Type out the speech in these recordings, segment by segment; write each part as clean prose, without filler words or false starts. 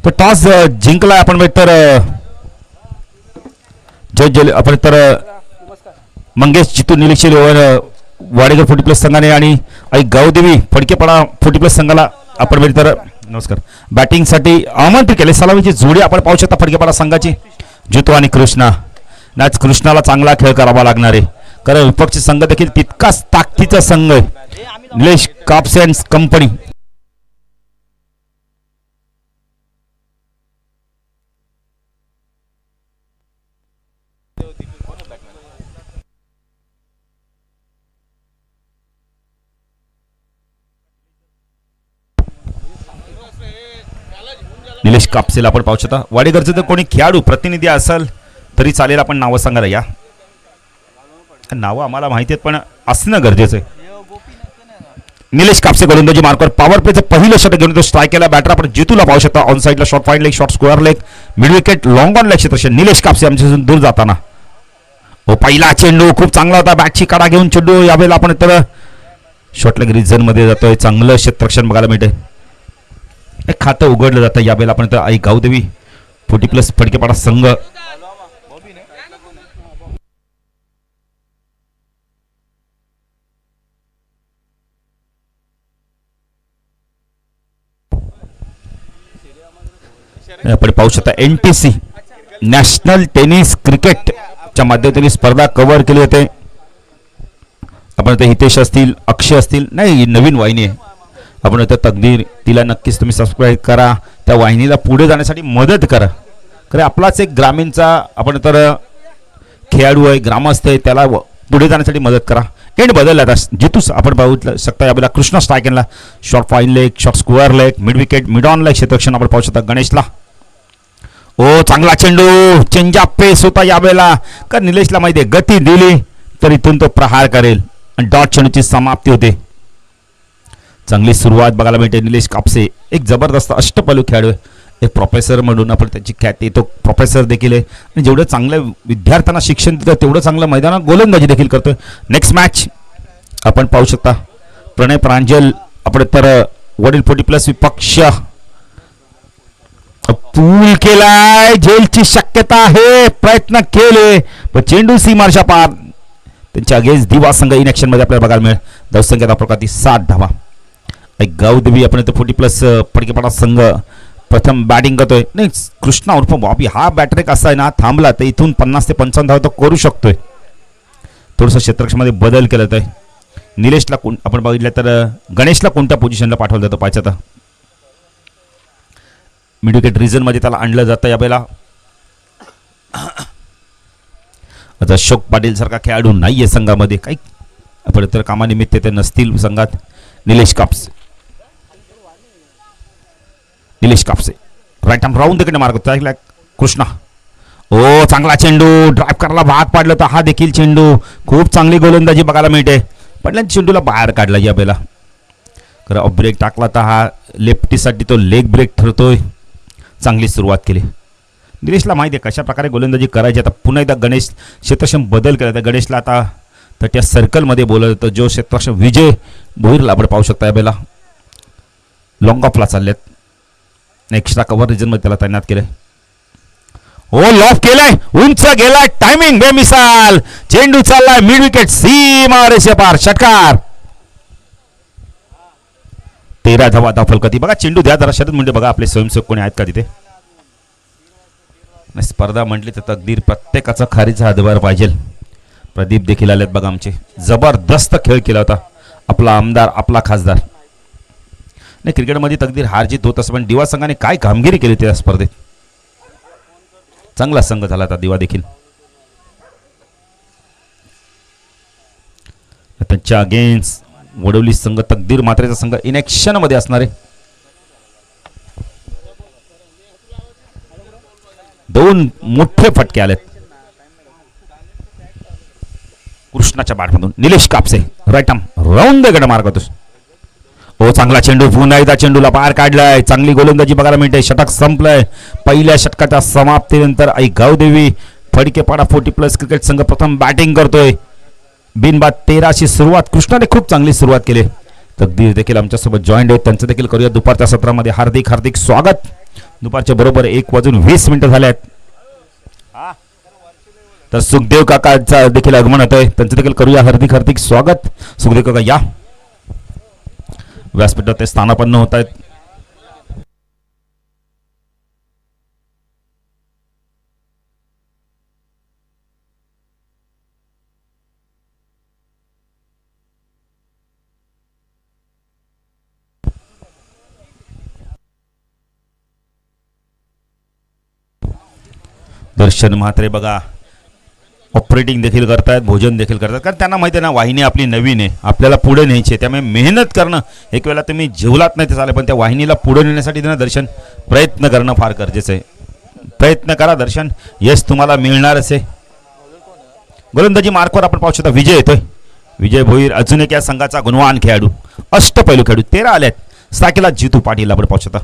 तो टॉस जिंकला आपण तर जय आपण तर मंगेश जितू निरीक्षण वाडेकर 40+ संघाने आणि आई गावदेवी फडकेपाडा 40+ संघाला आपण तर नमस्कार बॅटिंगसाठी आमंत्रित केले. सलामीची जोडी आपण पाहू शकता फडकेपाडा संघाची जितू आणि कृष्णा. आज कृष्णाला चांगला खेळ करावा लागणार आहे कारण विपक्षी संघ देखील तितकाच ताकदीचा संघ आहे. निलेश कापसे अँड कंपनी निलेश कापसेला आपण पाहू शकता. वाडेकरचे जर कोणी खेळाडू प्रतिनिधी असेल तरी चालेल, आपण नावं सांगायला या. नावं आम्हाला माहिती आहेत पण असणं गरजेचं आहे. निलेश कापसे गोलंदाजी मार्कवर पॉवर प्लेचं पहिलं षटक घेऊन तो स्ट्राईक केला. बॅटर आपण जितूला पाहू शकता. ऑन साईडला short point leg, short square leg, mid wicket, long on leg क्षेत्र. निलेश कापसे आमच्यापासून दूर जाताना हो पहिला चेंडू खूप चांगला होता. बॅटची काढा घेऊन चेंडू यावेळेला आपण तर शॉर्ट लेग रिझन मध्ये जातोय. चांगलं क्षेत्ररक्षण बघायला मिळतंय. एक खातं उघडलं जातं यावेळेला आपण तर आई गावदेवी 40+ फडकेपाडा संघ आपण पाहू शकता. NTC नॅशनल टेनिस क्रिकेटच्या माध्यमातून स्पर्धा कव्हर केली होते. आपण ते हितेश असतील, अक्षय असतील, नाही नवीन वाहिनी आहे आपण तर तकदीर, तिला नक्कीच तुम्ही सबस्क्राईब करा. त्या वाहिनीला पुढे जाण्यासाठी मदत करा. खरं आपलाच एक ग्रामीणचा आपण तर खेळाडू आहे, ग्रामस्थ आहे, त्याला पुढे जाण्यासाठी मदत करा. एंड बदलला आता जितूच आपण पाहू शकता. यावेळेला कृष्णा स्ट्राईक केला. Short fine leg, short square leg, mid wicket, mid on leg क्षेत्ररक्षण आपण पाहू शकता. गणेशला ओ चांगला चेंडू, चेंज ऑफ पेस होता यावेळेला. का निलेशला माहिती आहे गती दिली तर इथून तो प्रहार करेल आणि डॉट चेंडूची समाप्ती होते. चांगली सुरुवात बघायला मिळते. निलेश कापसे एक जबरदस्त अष्टपैलू खेळाडू आहे. एक प्रोफेसर म्हणून आपण त्याची ख्याती, तो प्रोफेसर देखील आहे आणि जेवढं चांगल्या विद्यार्थ्यांना शिक्षण देतं तेवढं चांगलं मैदानात गोलंदाजी देखील करतोय. नेक्स्ट मॅच आपण पाहू शकता. प्रणय प्रांजल आपण तर वडील 40+ विपक्ष पूल केलाय. जेलची शक्यता आहे, प्रयत्न केले पण चेंडू सीमारच्या पार. त्यांच्या अगेन्स्ट दिवा संघ इन ॲक्शन मध्ये आपल्याला बघायला मिळेल. धावसंख्या प्रकारची 7 धावा. गावदेवी आपण 40+ फडकेपाडा संघ प्रथम बॅटिंग करतोय. नाही कृष्णा उर्फ बॉबी हा बॅटर एक असा आहे ना, थांबला तर इथून 50 ते 55 धावा तो करू शकतोय. थोडंसं क्षेत्ररक्षणामध्ये बदल केला जातोय. निलेशला आपण बघितलं तर गणेशला कोणत्या पोझिशनला पाठवलं जातं पाहिजे आता. मिड विकेट रिझन मध्ये त्याला आणलं जातं यावेळेला. आता अशोक पाटील सारखा खेळाडू नाहीये संघामध्ये, काही आपण तर कामानिमित्त ते नसतील संघात. Nilesh Kapse right arm round तिकडे मार्ग कृष्णा. ओ चांगला चेंडू, ड्राईव्ह करायला भाग पाडलं तर हा देखील चेंडू. खूप चांगली गोलंदाजी बघायला मिळते. पडल्याने चेंडूला बाहेर काढला यावेळेला. खरं ऑफ ब्रेक टाकला तर हा लेफ्टीसाठी तो लेग ब्रेक ठरतोय. चांगली सुरुवात केली. निलेशला माहिती आहे कशा प्रकारे गोलंदाजी करायची. आता पुन्हा एकदा गणेश क्षेत्ररक्षण बदल केला तर गणेशला आता तर त्या सर्कलमध्ये बोलत होतं जो क्षेत्ररक्षण विजय भोईरला आपण पाहू शकता. यावेळेला लॉंग ऑफला चाललेत. एक्स्ट्रा कव्हर रिजन मध्ये त्याला तैनात केलंय. हो लॉफ केलाय, उंच गेलाय, टायमिंग बेमिसाल. चेंडू चाललाय मिड विकेट सीमा रेषे पार. षटकार 13 धावा फलकती. बघा चेंडू द्या जरा शरद मुंडे. बघा आपले स्वयंसेवक कोणी आहेत का तिथे. स्पर्धा म्हटली तर तकदीर प्रत्येकाचा खारीचा हातभार पाहिजे. प्रदीप देखील आलेत बघा आमचे. जबरदस्त खेळ केला होता आपला आमदार, आपला खासदार. नाही क्रिकेटमध्ये तकदीर हार जीत होत असं पण दिवा संघाने काय कामगिरी केली त्या स्पर्धेत. चांगला संघ झाला आता दिवा देखील. त्यांच्या अगेन्स्ट वडवली संघ तकदीर मात्रेचा संघ इन ॲक्शन मध्ये असणार आहे. 2 मोठे फटके आलेत कृष्णाच्या बॅटमधून. Nilesh Kapse right arm round the गड मार्ग होतोस. हो चांगला चेंडू, पुन्हा एकदा चेंडूला बाहेर काढलाय. चांगली गोलंदाजी बघायला मिळते. षटक संपलंय. पहिल्या षटकाच्या समाप्तीनंतर आई गावदेवी फडकेपाडा 40+ क्रिकेट संघ प्रथम बॅटिंग करतोय. बिनबाद 13ची सुरुवात. कृष्णाने खूप चांगली सुरुवात केली. तकदीर देखील आमच्यासोबत जॉईंट आहेत, त्यांचं देखील करूया दुपारच्या सत्रामध्ये हार्दिक स्वागत. दुपारच्या बरोबर 1:20 झाले आहेत. तर सुखदेव काकांचा देखील आगमन होतंय, त्यांचं देखील करूया हार्दिक हार्दिक स्वागत. सुखदेव काका या व्यासपीठात ते स्थानापन्न होत आहेत. दर्शन म्हात्रे बघा ऑपरेटिंग देखील करतायत, भोजन देखील करतात, कारण त्यांना माहिती आहे ना वाहिनी आपली नवीन आहे, आपल्याला पुढे न्यायची आहे. त्यामुळे मेहनत करणं, एक वेळेला तुम्ही जेवलात नाही ते चालेल, पण त्या वाहिनीला पुढे नेण्यासाठी त्यांना दर्शन प्रयत्न करणं फार गरजेचं आहे. प्रयत्न करा, दर्शन यश तुम्हाला मिळणारच आहे. गोलंदाजी मार्कवर आपण पाहू शकता विजय येतोय. विजय भोईर अजून एक या संघाचा गुणवान खेळाडू, अष्टपैलू खेळाडू, 13 आल्यात. साकेला जितू पाटील आपण पाहू शकता.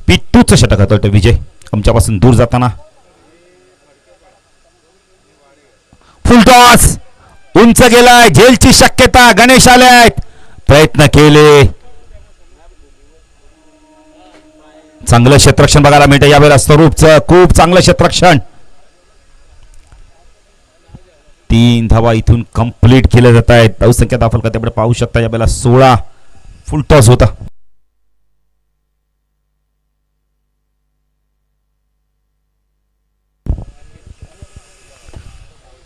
पिट्टूचं षटक होतं विजय आमच्यापासून दूर जाताना. फुलटॉस उंच गेलाय, झेलची शक्यता. गणेश आल्यात, प्रयत्न केले, चांगलं क्षेत्ररक्षण बघायला मिळतं यावेळेला स्वरूपचं, खूप चांगलं क्षेत्ररक्षण. 3 धावा इथून कंप्लीट केल्या जात आहेत. धावसंख्या दाखल करते आपण पाहू शकता यावेळेला 16 फुलटॉस होता.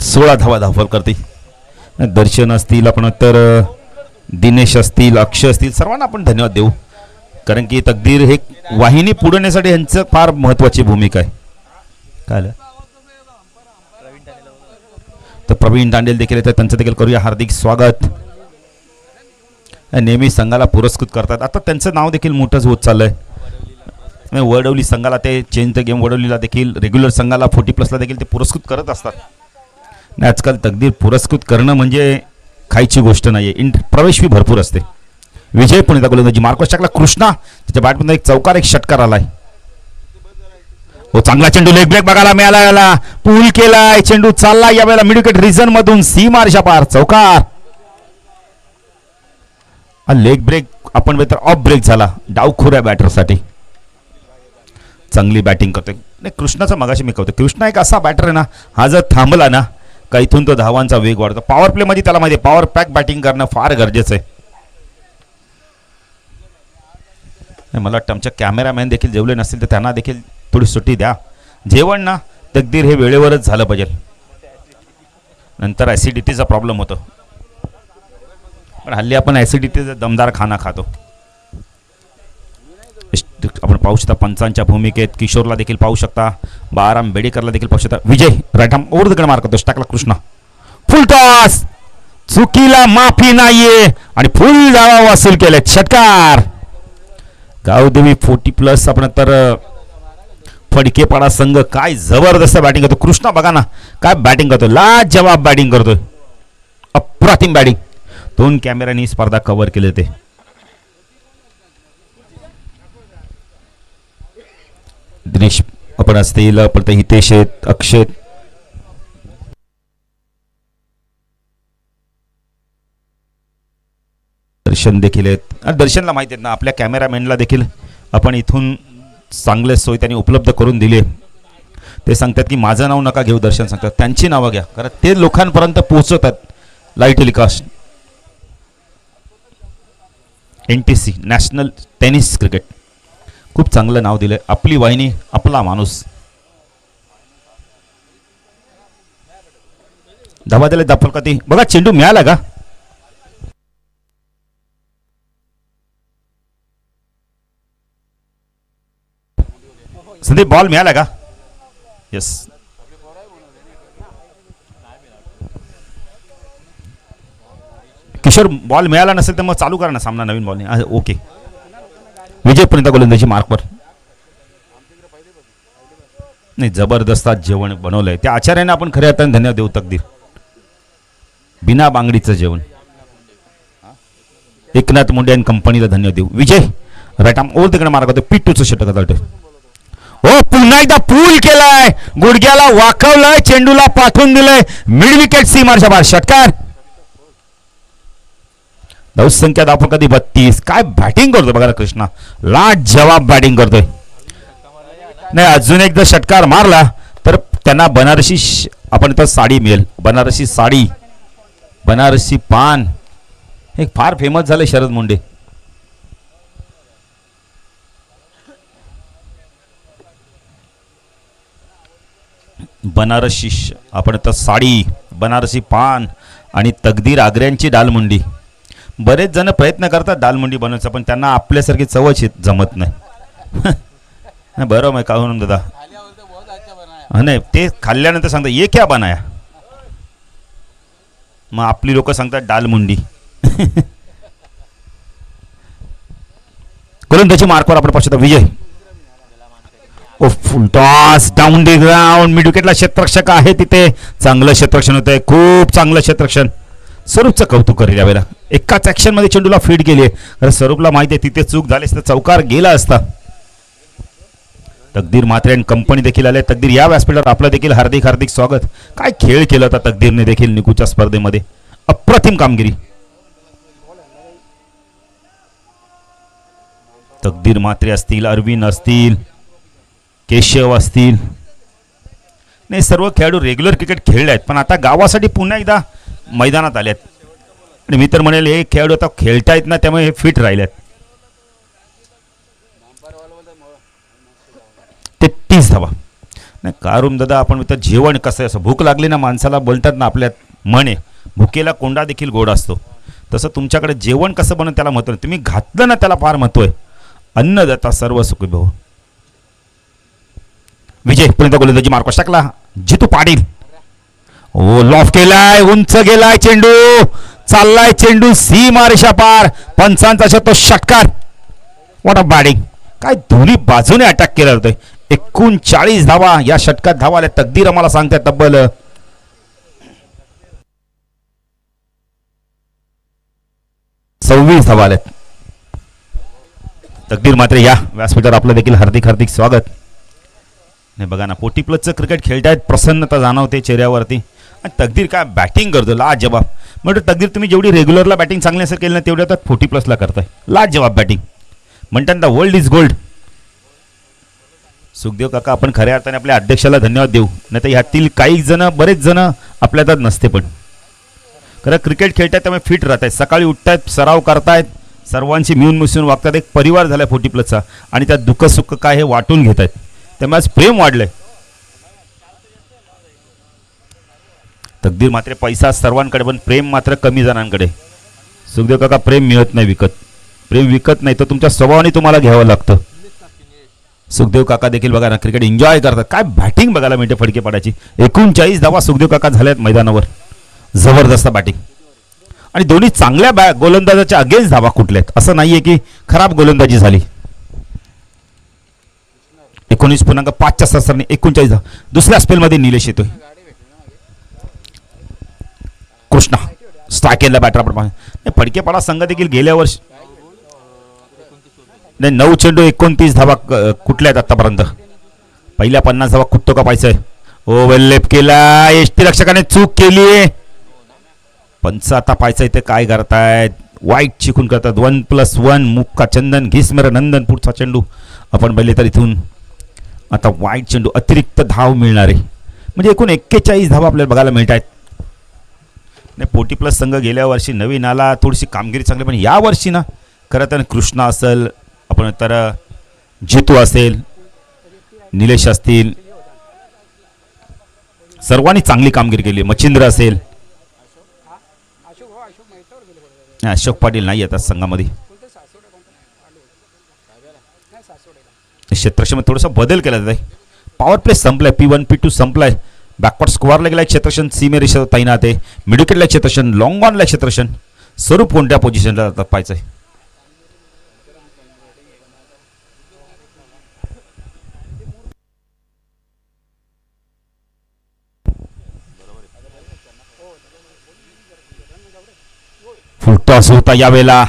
16 धावा धावफल करते. दर्शन असतील, आपण तर दिनेश असतील, अक्षय असतील, सर्वांना आपण धन्यवाद देऊ, कारण की तकदीर हे वाहिनी पुढवण्यासाठी यांचं फार महत्वाची भूमिका आहे. काय तर प्रवीण दांडेल देखील येतात, त्यांचं देखील करूया हार्दिक स्वागत. नेहमी संघाला पुरस्कृत करतात, आता त्यांचं नाव देखील मोठंच होत चाललंय. वडवली संघाला ते चेंज द गेम वडवलीला देखील, रेग्युलर संघाला 40+ देखील ते पुरस्कृत करत असतात. आजकाल तकदीर पुरस्कृत करणं म्हणजे खायची गोष्ट नाहीये, प्रवेश फी भरपूर असते. विजय पुणे गोलंदाजी मार्कस टाकला. कृष्णा त्याच्या बॅटमध्ये एक चौकार, एक षटकार आलाय. हो, चांगला चेंडू, लेग ब्रेक बघायला मिळाला, याला पूल केलाय, चेंडू चालला यावेळेला मिड विकेट रिजन मधून सीमारेषा पार, चौकार. लेग ब्रेक आपण तर ऑफ ब्रेक झाला, डावखोऱ्या बॅटरसाठी. चांगली बॅटिंग करतोय नाही कृष्णाचा, मगाशी मी कहतो कृष्णा एक असा बॅटर आहे ना, हा जर थांबला ना का इथून तो धावांचा वेग वाढतो. पॉवर प्ले मध्ये त्याला माहिती आहे पॉवर पॅक बॅटिंग करणं फार गरजेचं आहे. मला वाटतं आमच्या कॅमेरामॅन देखील जेवले नसतील तर त्यांना देखील थोडी सुट्टी द्या. जेवण ना तकदीर हे वेळेवरच झालं पाहिजे, नंतर ॲसिडिटीचा प्रॉब्लेम होतो. पण हल्ली आपण ॲसिडिटीचा दमदार खाना खातो. आपण पाहू शकता पंचांच्या भूमिकेत किशोरला देखील पाहू शकता, बाराम बेडेकरला देखील पाहू शकता. Vijay right arm over the गन मार करतो, टाकला कृष्णा. फुल टॉस, चुकीला माफी नाहीये आणि फुल धावा वसूल केले, षटकार. गावदेवी 40+ आपण तर फडकेपाडा संघ काय जबरदस्त बॅटिंग करतो. कृष्णा बघा ना काय बॅटिंग करतो, लाजवाब बॅटिंग करतोय, अप्रतिम बॅटिंग. 2 कॅमेऱ्यांनी स्पर्धा कव्हर केले ते. दिनेश आपण असतील, आपण हितेश आहेत, अक्षय, दर्शन देखील आहेत. आणि दर्शनला माहिती आहेत ना, आपल्या कॅमेरामॅनला देखील आपण इथून चांगले सोय त्यांनी उपलब्ध करून दिले. ते सांगतात की माझं नाव नका घेऊ, दर्शन सांगतात त्यांची नावं घ्या, कारण ते लोकांपर्यंत पोहोचवतात. Live telecast NTC national tennis cricket, खूप चांगलं नाव दिलंय. आपली वाहिनी, आपला माणूस. धावा दिले दाफल का ती बघा, चेंडू मिळाला का? संदीप बॉल मिळाला का? येस. किशोर बॉल मिळाला नसेल तर मग चालू करा ना सामना नवीन बॉलने. ओके. विजय पुणे गोलंदाजी मार्कवर. नाही जबरदस्त जेवण बनवलंय त्या आचार्याने, आपण खऱ्या अर्थाने धन्यवाद देऊ. तकदीर बिना बांगडीचं जेवण, एकनाथ मुंडे आणि कंपनीला धन्यवाद देऊ. विजय राईट आर्म ओव्हर तिकडे मार्ग होतो, पिट्टूचं षटक होतं. हो, पुन्हा एकदा पूल केलाय, गुडघ्याला वाकवलंय, चेंडूला पाठवून दिलंय, मिड विकेट सीमारेषा पार, षटकार. धावसंख्या दाखव कधी 32. काय बॅटिंग करतोय बघा कृष्णा, लाजवाब बॅटिंग करतोय. नाही, अजून एकदा षटकार मारला तर त्यांना बनारसी आपण तर साडी मिळेल. बनारसी साडी, बनारसी पान हे फार फेमस झाले शरद मुंडे. बनारसी आपण तर साडी, बनारसी पान आणि तकदीर आग्र्यांची दालमुंडी. बरेच जण प्रयत्न करतात दालमुंडी बनवायचा, पण त्यांना आपल्यासारखी चवच जमत नाही. बरोबर आहे का म्हणून दादा? नाही, ते खाल्ल्यानंतर सांगतात ये क्या बनाया, मग आपली लोक सांगतात दालमुंडी. गोलंदाजी मार्कवर आपण पाहतो Vijay. Full toss down the ground. मिड विकेटला क्षेत्ररक्षक आहे तिथे. चांगलं क्षेत्ररक्षण होतंय, खूप चांगलं क्षेत्ररक्षण. स्वरूपचं कौतुक करेल यावेळेला. एकाच ऍक्शन मध्ये चेंडूला फीड केली आहे. कारण स्वरूपला माहिती आहे तिथे चूक झाली तर चौकार गेला असता. तकदीर मात्रे आणि कंपनी देखील आले. तकदीर या व्यासपीठावर आपलं देखील हार्दिक हार्दिक स्वागत. काय खेळ केला होता तकदीरने देखील निकूच्या स्पर्धेमध्ये. अप्रतिम कामगिरी. तकदीर मात्रे असतील, अरविंद असतील, केशव असतील, नाही सर्व खेळाडू रेग्युलर क्रिकेट खेळले आहेत, पण आता गावासाठी पुन्हा एकदा मैदानात आले आहेत. आणि मी तर म्हणेल हे खेळाडू आता खेळतायत ना, त्यामुळे हे फिट राहिलेत. 33 धावा. नाही कारून दादा आपण तर जेवण कसं आहे, असं भूक लागली ना माणसाला बोलतात ना आपल्यात म्हणे, भुकेला कोंडा देखील गोड असतो. तसं तुमच्याकडे जेवण कसं बनवून त्याला महत्व, तुम्ही घातलं ना त्याला फार महत्व आहे. अन्नदाता सर्व सुखी भाऊ. विजय पर्यंत गोलंदाजी मार्क टाकला. जितू पाटील ओ लॉफ केलाय, उंच गेलाय चेंडू, चाललाय चेंडू सीमा रेषा पार. पंचांचा तो षटकार. What a batting. काय दोन्ही बाजूने अटॅक केला होतं. 39 धावा या षटकात धावा आल्या. तकदीर आम्हाला सांगते तब्बल 26 धावा आल्यात. तकदीर मात्र या व्यासपीठावर आपलं देखील हार्दिक हार्दिक स्वागत. नाही बघा ना, 40+ क्रिकेट खेळतायत, प्रसन्नता जाणवते चेहऱ्यावरती. आणि तकदीर काय बॅटिंग करतो, लाजवाब. म्हणजे तकदीर तुम्ही जेवढी रेग्युलरला बॅटिंग चांगली असं केलं ना, तेवढ्या आता 40+ करताय. लाजवाब बॅटिंग. म्हणतात ना वर्ल्ड इज गोल्ड. सुखदेव काका आपण खऱ्या अर्थाने आपल्या अध्यक्षाला धन्यवाद देऊ, नाही तर ह्यातील काही जण बरेच जण आपल्या त्यात नसते, पण खरं क्रिकेट खेळतायत त्यामुळे फिट राहत आहेत, सकाळी उठतायत, सराव करतायत, सर्वांशी मिळून मिसळून वागतात. एक परिवार झाला 40+चा आणि त्यात दुःख सुख काय हे वाटून घेत आहेत. त्यामुळे आज प्रेम वाढलंय. तकदीर मात्र पैसा सर्वांकडे, पण प्रेम मात्र कमी जणांकडे. सुखदेव काका प्रेम मिळत नाही विकत. प्रेम विकत नाही तर तुमच्या स्वभावाने तुम्हाला घ्यावं लागतं. सुखदेव काका देखील बघा ना क्रिकेट एन्जॉय करतात. काय बॅटिंग बघायला मिळते फडकेपाडाची. 39 धावा सुखदेव काका झाल्यात मैदानावर. जबरदस्त बॅटिंग. आणि दोन्ही चांगल्या गोलंदाजाच्या अगेन्स्ट धावा कुठल्यात, असं नाहीये की खराब गोलंदाजी झाली. 19.5च्या सरासरीने 39 धावा. दुसऱ्या स्पेलमध्ये निलेश येतोय. कृष्णा स्ट्राईक केला बॅटर आपण. फडकेपाडा संघ देखील गेल्या वर्षी नाही 9 चेंडू 29 धावा कुठल्या आहेत आतापर्यंत. पहिल्या 50 धावा कुठतो का पाहिजे. ओ वेल्लेप केला, एसटी रक्षकाने चूक केली. पंच आता पाहायचं इथे काय करतायत, वाईट चिकून करतात. 1+1 मुक्का चंदन घिसमेर नंदन. पुढचा चेंडू आपण पहिले तर इथून आता वाईट चेंडू, अतिरिक्त धाव मिळणार आहे. म्हणजे एकूण 41 धावा आपल्याला बघायला मिळत आहेत. नाही 40+ संघ गेल्या वर्षी नवीन आला, थोडीशी कामगिरी चांगली, पण या वर्षी ना खरं तर कृष्णा असेल, आपण तर जितू असेल, निलेश असतील, सर्वांनी चांगली कामगिरी केली. मच्छिंद्र असेल, अशोक पाटील नाही येतात संघामध्ये. क्षेत्रक्षेत्रामध्ये थोडासा बदल केला जात आहे. पॉवर प्ले संपलाय, P1 P2 संपलाय. बॅकवर्ड स्क्वेअरला गेलाय क्षेत्रक्षण, सीमेरेषा तैनात आहे. मिडविकेटला क्षेत्रक्षण, लॉंग ऑनला क्षेत्रक्षण. स्वरूप कोणत्या पोझिशनला जातात पाहायचंय. फुल टॉस होता यावेळेला.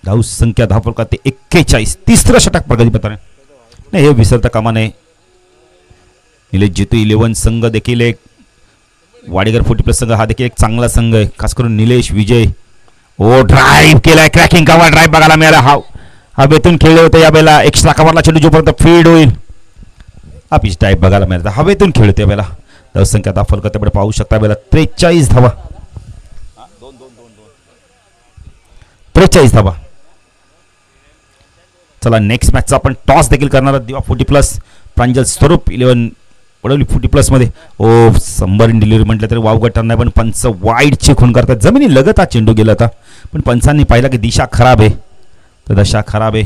धाव संख्या धावफलका ते 41. तिसरं षटक प्रगतीपत्राने. नाही हे विसरता कामा नये. निलेश जितू 11 संघ देखील एक वाडेकर 40+ संघ हा देखील एक चांगला संघ आहे. खास करून निलेश, विजय. ओ ड्राईव्ह केलाय, क्रॅकिंग कव्हर ड्राईव्ह बघायला मिळाला. हवेतून खेळले होते यावेळेला. एक्स्ट्रा कव्हरला चेंडू जोपर्यंत फीड होईल हा पिच टाईप बघायला मिळतं. हवेतून खेळते यावेळेला. धावसंख्या दाखल करते पाहू शकता यावेळेला 43 धावा. 43 धावा. चला नेक्स्ट मॅचचा आपण टॉस देखील करणार आहोत. दिवा 40+ प्रांजल स्वरूप 11 वडवली 40+ मध्ये. ओ संबरीन डिलिव्हरी म्हटलं तरी वावगं ठरणार, पण पंच वाईडची खून करतात. जमिनी लगत हा चेंडू गेला होता, पण पंचांनी पाहिला की दिशा खराब आहे. तर दशा खराब आहे.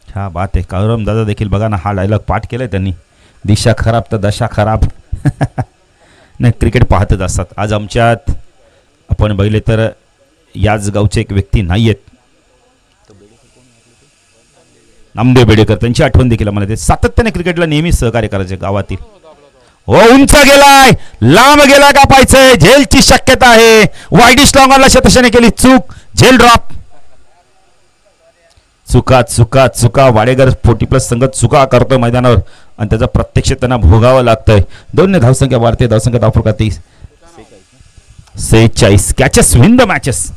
हा बात आहे. कौरव दादा देखील बघा ना हा डायलॉग पाठ केलाय त्यांनी. दिशा खराब तर दशा खराब. नाही क्रिकेट पाहतच असतात. आज आमच्यात आपण बघितले तर याच गावचे एक व्यक्ती नाही आहेत, नामदेव बेडेकर. त्यांची आठवण देखील मला ते सातत्याने क्रिकेटला नेहमी सहकार्य करायचे गावातील. हो उंच गेलाय, लांब गेला का पाहायचंय. झेलची शक्यता आहे. वाईडिश लॉंगरला शतशाने केली चूक. झेल ड्रॉप. चुका चुका चुका. वाडेकर 40+ संघ चुका करतोय मैदानावर आणि त्याचा प्रत्यक्ष त्यांना भोगावं लागतंय. 2 धावसंख्या वाढते. धावसंख्या दाखल का 46. Catches win the matches.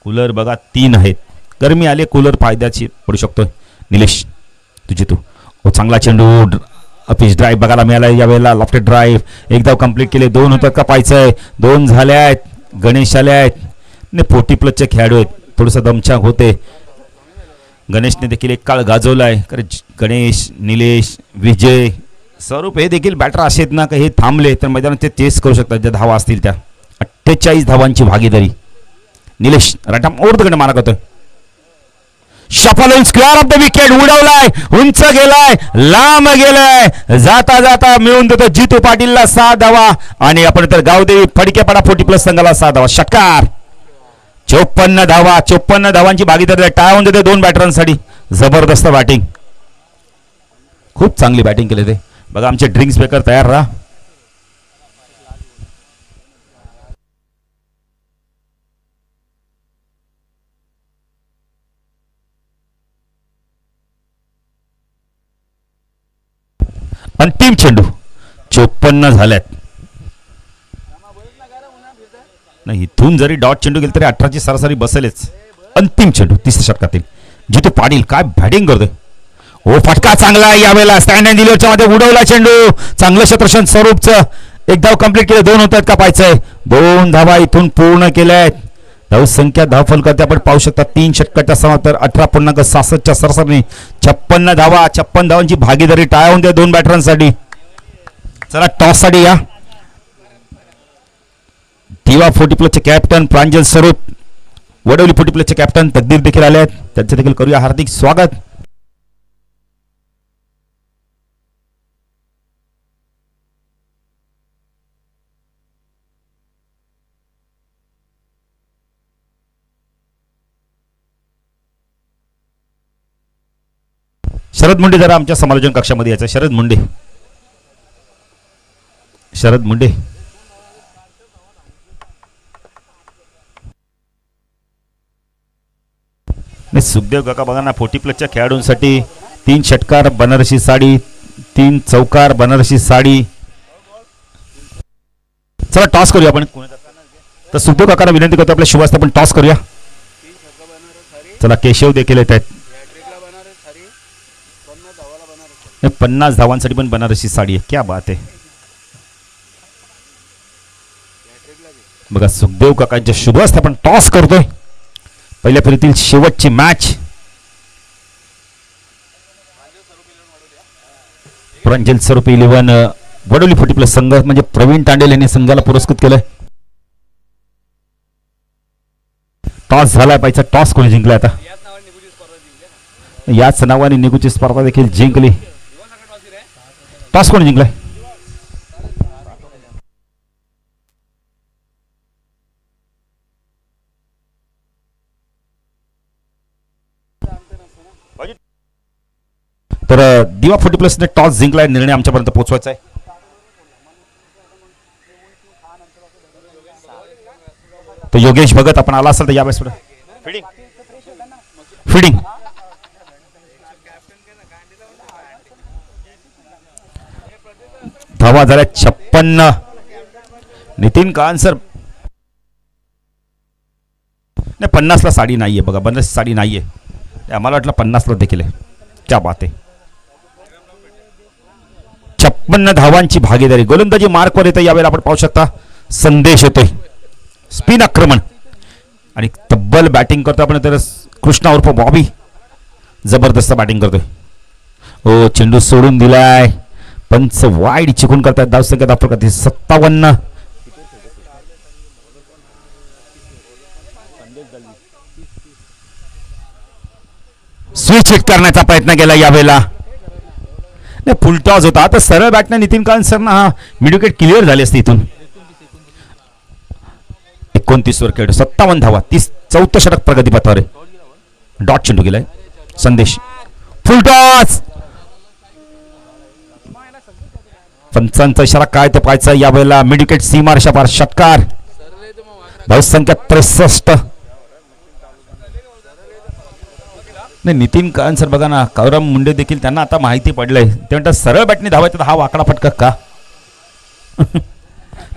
Cooler बघा 3 आहेत. गरमी आले कूलर फायद्याची पडू शकतोय. निलेश तुझी तू. हो चांगला चेंडू. पिच ड्राईव्ह बघायला मिळाला यावेळेला. Lofted drive. एक धाव कंप्लीट केले. 2 होतात का पाहायचंय. 2 झाले आहेत. गणेश आले आहेत. ने 40+ खेळाडू आहेत. थोडंसं दमछाक होते. गणेशने देखील एक काळ गाजवलाय. गणेश, निलेश, विजय, स्वरूप हे देखील बॅटर असे आहेत ना का हे थांबले तर मैदानात ते चेस करू शकतात ज्या धावा असतील त्या. 48 धावांची भागीदारी. निलेश राटाम ओरकडे मारा करतोय. Shuffle square off the wicket. उडवलाय. उंच गेलाय. लांब गेलाय. जाता जाता मिळून देतो जितू पाटीलला 6 धावा आणि आपण तर गावदेवी फडकेपाडा 40+ संघाला 6 धावा. षटकार. 54 धावा. 54 धावांची भागीदारी टाय होऊन देते 2 बॅटरांसाठी. जबरदस्त बॅटिंग. खूप चांगली बॅटिंग केली ते. बघा आमचे ड्रिंक्स बेकर तयार राहा. अंतिम चेंडू. 54 झाल्यात. नाही इथून जरी डॉट चेंडू गेला तरी 18ची सरासरी बसेलच. अंतिम चेंडू 30 षटकातील. जितू पाटील काय बॅटिंग करतोय. ओ फटका चांगला आहे यावेळेला. स्टँड अँड डिलिव्हरच्या मध्ये उडवला चेंडू. चांगलं क्षेत्ररक्षण स्वरूपचं. एक धाव कंप्लीट केले. 2 होतात का पाहायचंय. 2 धावा इथून पूर्ण केल्या आहेत. धावसंख्या धावफल करते आपण पाहू शकता. 3 षटकाच्या समांतर 18.66च्या सरासरी 56 धावा. 56 धावांची भागीदारी टाय होऊन द्या 2 बॅटरांसाठी. चला टॉस साठी या. दिवा 40+ कॅप्टन प्रांजल स्वरूप, वडवली 40+ कॅप्टन तकदीर देखील आले आहेत. त्यांचे देखील करूया हार्दिक स्वागत. शरद मुंडे जरा आमच्या समालोचन कक्षामध्ये यायचं. शरद मुंडे. शरद मुंडे सुखदेव काका बघा ना 40+ खेळाडूंसाठी 3 षटकार बनारसी साडी, 3 चौकार बनारसी साडी. चला टॉस करूया आपण. तर सुखदेव काकांना विनंती करतो आपल्या शुभास्ते आपण टॉस करूया. चला केशव देखील येत आहेत. 50 धावांसाठी पण बनारसी साडी आहे. क्या बात आहे. बघा सुखदेव काकांच्या शुभास्ते आपण टॉस करतोय. पहिल्या फेरीतील शेवटची मॅच. प्रांजल स्वरूप 11 वडवली 40+ संघ म्हणजे प्रवीण तांडेल यांनी संघाला पुरस्कृत केलंय. टॉस झालाय पाहिजे. टॉस कोणी जिंकलाय आता. याच नावाने निघूची स्पर्धा देखील जिंकली. टॉस कोणी जिंकलाय. तर दिवा 40+ ने टॉस जिंकलाय. निर्णय आमच्यापर्यंत पोहोचवायचा आहे. तर योगेश भगत आपण आला असाल तर यावेळेस फिडिंग धावा झाल्या 56. नितीन कान सर नाही 50ला साडी नाही आहे बघा, 50 साडी नाही आहे, आम्हाला वाटलं 50ला देखील आहे. क्या बात आहे. 56 धावांची भागीदारी. गोलंदाजी मार्कवर येतं यावेळेला आपण पाहू शकता. संदेश येतोय, स्पिन आक्रमण आणि तब्बल बॅटिंग करतो आपण तर कृष्णा उर्फ बॉबी जबरदस्त बॅटिंग करतोय. ओ चेंडू सोडून दिलाय, पंच वाईड चिकून करतायत. धावसंख्या दाखल 57. स्विच हिट करण्याचा प्रयत्न केला यावेळेला, नाही फुल टॉस होता. आता सरळ बॅटने नितीन काळन सर ना हा मिड विकेट क्लिअर झाली असते इथून. 29 वर खेळ, 57 धावा, 34 षटक प्रगतीपथावर आहे. डॉट चेंडू गेलाय. संदेश फुल टॉस. पंचांचा इशारा काय ते पाहायचा यावेळेला. मिड विकेट सीमारेषा पार, षटकार. धावसंख्या 63. नाही नितीन काळन सर बघा ना, कौरव मुंडे देखील त्यांना आता माहिती पडलंय, ते म्हणतात सरळ बॅटने धावायचं हा वाकडा फटका का.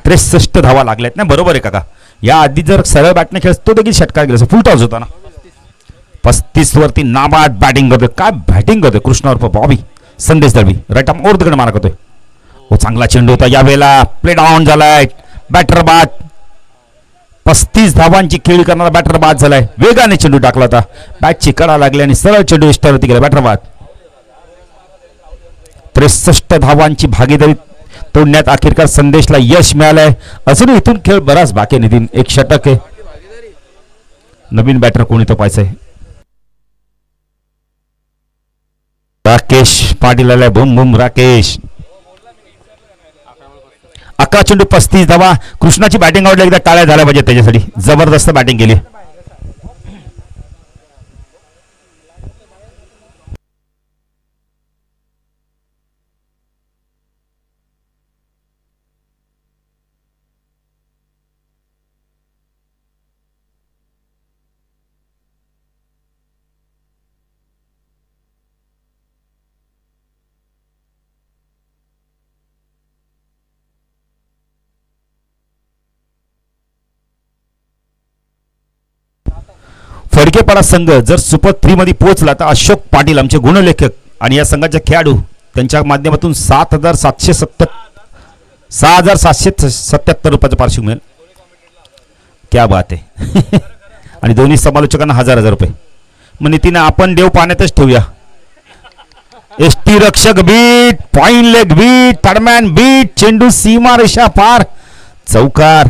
63 धावा लागल्यात. नाही बरोबर आहे काका, या आधी जर सरळ बॅटने खेळ तो देखील षटकार गेला, फुल टॉस होता ना. 35 वरती नाबाद बॅटिंग करतोय. काय बॅटिंग करतोय कृष्णा उर्फ Bobby. Sandesh Dalvi right arm over the मारा करतोय. हो चांगला चेंडू होता यावेळेला, प्ले डाऊन झालाय. बॅटर बाद. 35 धावांची खेळी करणारा बॅटर बाद झालाय. वेगाने चेंडू टाकला होता, बॅटची कडा लागली आणि सरळ चेंडू इष्टावरती गेला. बॅटर बाद. 63 धावांची भागीदारी तोडण्यात अखेरकार संदेशला यश मिळालंय. अजून इथून खेळ बराच बाकी नितीन. एक षटक आहे. नवीन बॅटर कोणी तो पाहायचंय. राकेश पाटील आलाय. बुम बुम राकेश. 11 चेंडू 35 धावा. कृष्णाची बॅटिंग आवडली, एकदा टाळ्या झाल्या पाहिजे त्याच्यासाठी. जबरदस्त बॅटिंग केली. फडकेपाडा संघ जर सुपर 3 मध्ये पोहोचला तर अशोक पाटील आमचे गुणलेखक आणि या संघाचे खेळाडू त्यांच्या माध्यमातून 6,777 रुपयाचं पारितोषिक मिळेल. क्या बात आहे. आणि दोन्ही समालोचकांना 1,000 रुपये. मग नितीन आपण देव पाण्यातच ठेवूया. एसटी रक्षक beat, point leg beat, third man beat, चेंडू सीमारेषा पार, चौकार.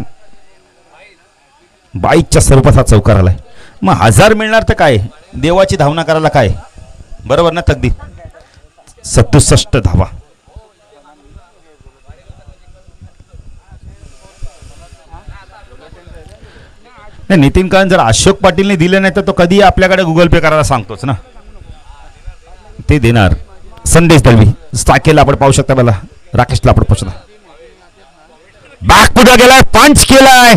22च्या स्वरूपात हा चौकार आलाय. मग 1,000 मिळणार तर काय, देवाची धावना करायला काय, बरोबर ना तगदी. 67 धावा. नाही नितीन काळन जर अशोक पाटीलने दिले नाही तर तो कधी आपल्याकडे गुगल पे करायला सांगतोच ना, ते देणार. संदेश दळवी स्टाकेला आपण पाहू शकता. मला राकेशला आपण पोहोचला. बॅक पुढे गेलाय, पंच केलाय.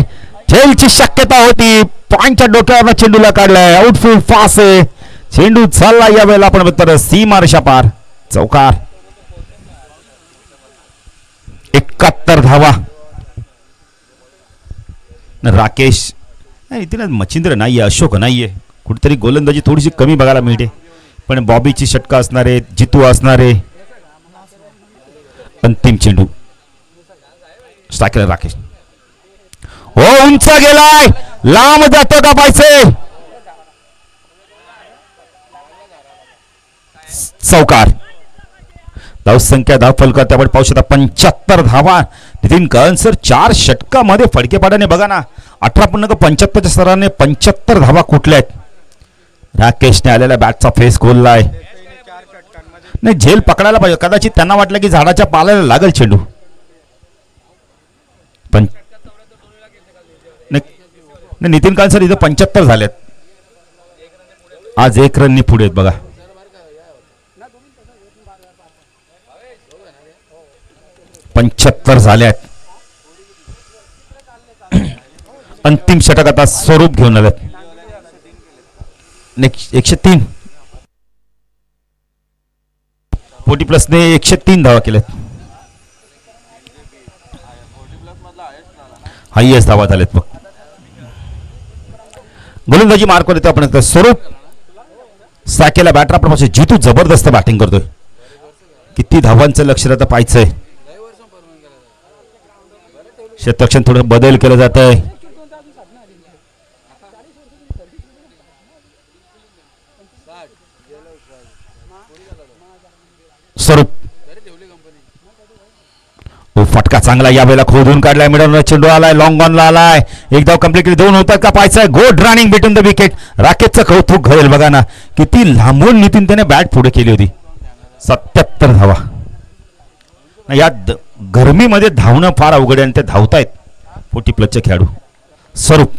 झेलची शक्यता होती, पॉइंटच्या डोक्यावर चेंडूला काढलाय. आउटफील्ड फास्ट आहे. चेंडू चालला यावेळेला आपण बघतो सीमारेषा पार, चौकार. 71 धावा. राकेश इथे मच्छिंद्र नाहीये, अशोक नाहीये, कुठेतरी गोलंदाजी थोडीशी कमी बघायला मिळते. पण बॉबीची षटका असणारे, जितू असणारे. अंतिम चेंडू स्ट्रायकर राकेश. हो उंच गेलाय, लांब जातो का पाहिजे. चौकार. धावसंख्या धाव फलकात आपण पाहू शकता 75 धावा. नितीन काळन सर 4 षटकामध्ये फडकेपाड्याने बघा ना 18.75च्या स्तराने 75 धावा कुठल्या आहेत. राकेशने आलेल्या बॅटचा फेस खोललाय. नाही झेल पकडायला पाहिजे, कदाचित त्यांना वाटलं की झाडाच्या पाल्याला लागेल चेंडू. पण नितीन काळन सर इथं 75 झालेत. आज 1 रननी पुढे आहेत बघा. पंच्याहत्तर झाल्यात. अंतिम षटक आता स्वरूप घेऊन आलेत. 103 40 प्लसने 103 धावा केल्यात. हायएस्ट धावा झालेत. मग गोलंदाजी मार्कवर येतो आपण स्वरूप साकेला बॅटर आपण पाहतो जितू जबरदस्त बॅटिंग करतोय. किती धावांचं लक्ष आता पाहायचंय. क्षेत्ररक्षण थोडं बदल केलं जात आहे. स्वरूप फटका चांगला यावेळेला खोदून काढलाय. मिडल चेंडू आलाय. लॉंग ऑनला आलाय. एक धाव कंप्लीट केली. 2 होतात का पाहायचंय. Good running between the wicket. राकेशचं कौतुक घडेल बघा ना. किती लांबून नितीन त्याने बॅट पुढे केली होती. 77 धावा. या गरमीमध्ये धावणं फार अवघड आहे आणि ते धावतायत 40+ खेळाडू. स्वरूप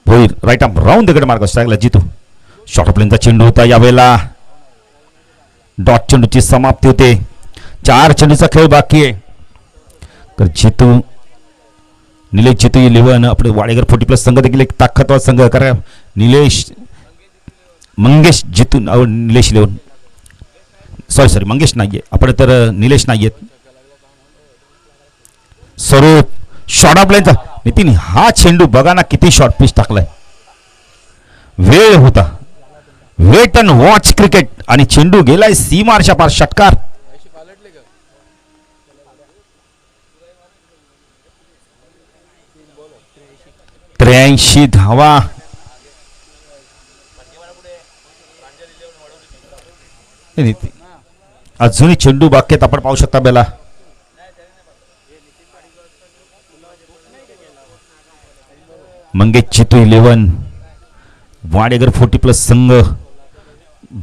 भोईर राईट आर्म राऊंड दगड मार्ग स्ट्राईकला जितू. शॉर्ट प्लेनचा चेंडू होता यावेळेला. डॉट चेंडूची समाप्ती होते. 4 चेंडूचा खेळ बाकी आहे. तर जितू निलेश जितू 11 आपले वाडेकर 40+ संघ देखील एक ताकदवार संघ. कारण निलेश मंगेश जितू निलेश 11 सॉरी मंगेश नाहीये आपण तर निलेश नाहीयेत. स्वरूप शॉर्ट ऑफ लाईनचा नितीन हा चेंडू बघा ना किती शॉर्ट पिच टाकलाय. वेळ होता. वेट अँड वॉच क्रिकेट आणि चेंडू गेलाय सीमारच्या पार. षटकार. 83 धावा. अजूनही चेंडू बाक्यात आपण पाहू शकता बेला. मंगेश चितू 11 वाडेकर 40+ संघ.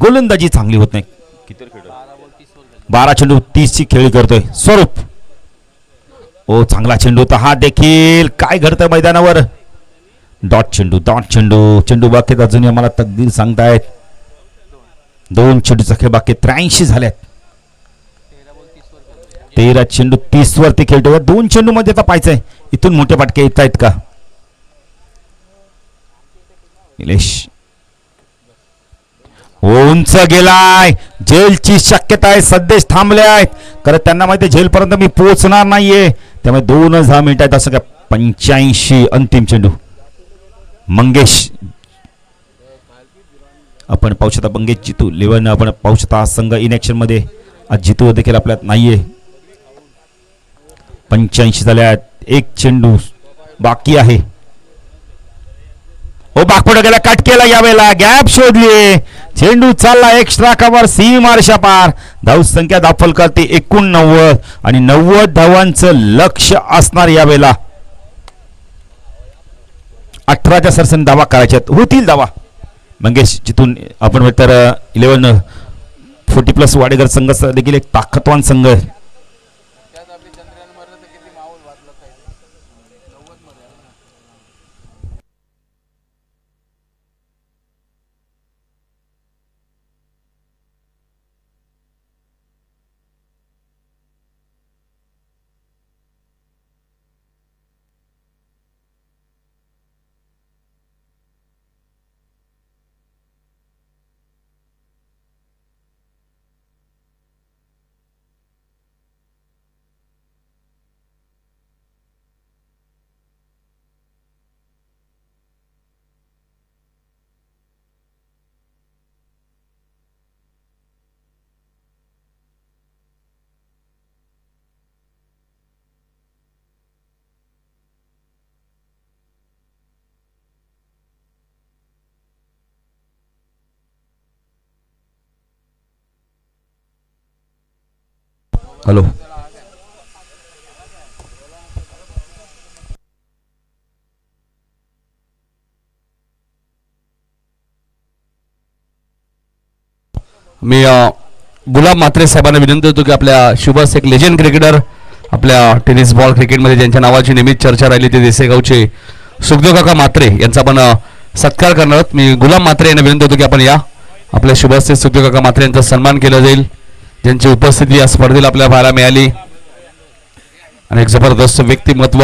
गोलंदाजी चांगली होत नाही. 12 चेंडू 30ची खेळी करतोय स्वरूप. ओ चांगला चेंडू होता हा देखील. काय घडतं मैदानावर. डॉट चेंडू चेंडू बाकीत अजूनही आम्हाला तकदीर सांगतायत. 2 चेंडूचा खेळ बाकी 83 झाल्यात. 13 चेंडू 30 वरती खेळतोय. 2 चेंडू मध्ये आता पाहायचंय इथून मोठे फटके येत आहेत का. निलेश उंच गेलाय. झेलची शक्यता आहे. सध्या थांबले आहेत कारण त्यांना माहिती झेल पर्यंत मी पोहोचणार नाहीये. त्यामुळे 2 मिनिट आहेत. असं काय 85 अंतिम चेंडू. मंगेश आपण पाहू शकता. मंगेश जितू 11 आपण पाहू शकता. हा संघ इनॅक्शन मध्ये आज जितू देखील आपल्यात नाहीये. 85 झाल्यात. 1 चेंडू बाकी आहे. ओ बागपुढे गेला. कट केला यावेळेला. गॅप शोधली. चेंडू चालला एक्स्ट्रा कव्हर सीमारशा पार. धाव संख्या दाखल करते 89 आणि 90 धावांचं लक्ष असणार यावेळेला. 18च्या सरसने धावा करायच्यात. होतील धावा. मंगेश जिथून आपण तर 11 40+ वाडेकर संघ देखील एक ताकदवान संघ आहे. हॅलो मी गुलाब म्हात्रे साहेबांना विनंती करतो की आपल्या शुभस एक लेजंड क्रिकेटर आपल्या टेनिस बॉल क्रिकेटमध्ये ज्यांच्या नावाची नेहमीच चर्चा राहिली ते देसेगावचे सुखदेव काका म्हात्रे यांचा आपण सत्कार करणार आहोत. मी गुलाब म्हात्रे यांना विनंती करतो की आपण या आपल्या शुभस सुखदेव काका म्हात्रे यांचा सन्मान केला जाईल ज्यांची उपस्थिती या स्पर्धेला आपल्याला पाहायला मिळाली आणि एक जबरदस्त व्यक्तिमत्व.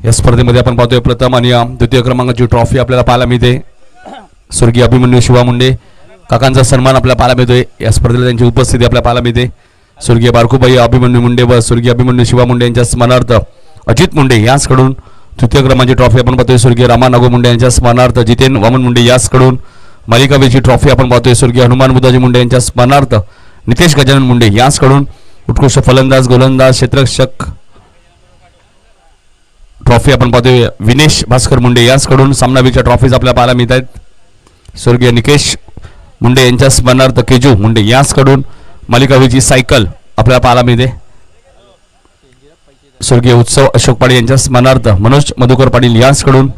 या स्पर्धेमध्ये आपण पाहतोय प्रथम आणि द्वितीय क्रमांकाची ट्रॉफी आपल्याला पाहायला मिळते. स्वर्गीय अभिमन्यू शिवा मुंडे काकांचा सन्मान आपल्याला पाहायला मिळतोय. या स्पर्धेला त्यांची उपस्थिती आपल्याला पाहायला मिळते. स्वर्गीय बारकुबाई अभिमन्यू मुंडे व स्वर्गीय अभिमन्यू शिवा मुंडे यांच्या स्मरणार्थ अजित मुंडे याचकडून तृतीय क्रमांकाची ट्रॉफी आपण पाहतोय. स्वर्गीय रामा नागो मुंडे यांच्या स्मरणार्थ जितेन वामन मुंडे याचकडून मालिकावीरची ट्रॉफी आपण पाहतोय. स्वर्गीय हनुमान बुधाजी मुंडे यांच्या स्मरणार्थ नितेश गजानन मुंडे याचकडून उत्कृष्ट फलंदाज गोलंदाज क्षेत्ररक्षक ट्रॉफी आपण पाहतोय. विनेश भास्कर मुंडे याचकडून सामनावीरच्या ट्रॉफीज आपल्याला पाहायला मिळत आहेत. स्वर्गीय निकेश मुंडे यांच्या स्मरणार्थ केजू मुंडे याचकडून मालिकावीरची सायकल आपल्याला पाहायला मिळते. स्वर्गीय उत्सव अशोक पाटील यांच्या स्मरणार्थ मनोज मधुकर पाटील याचकडून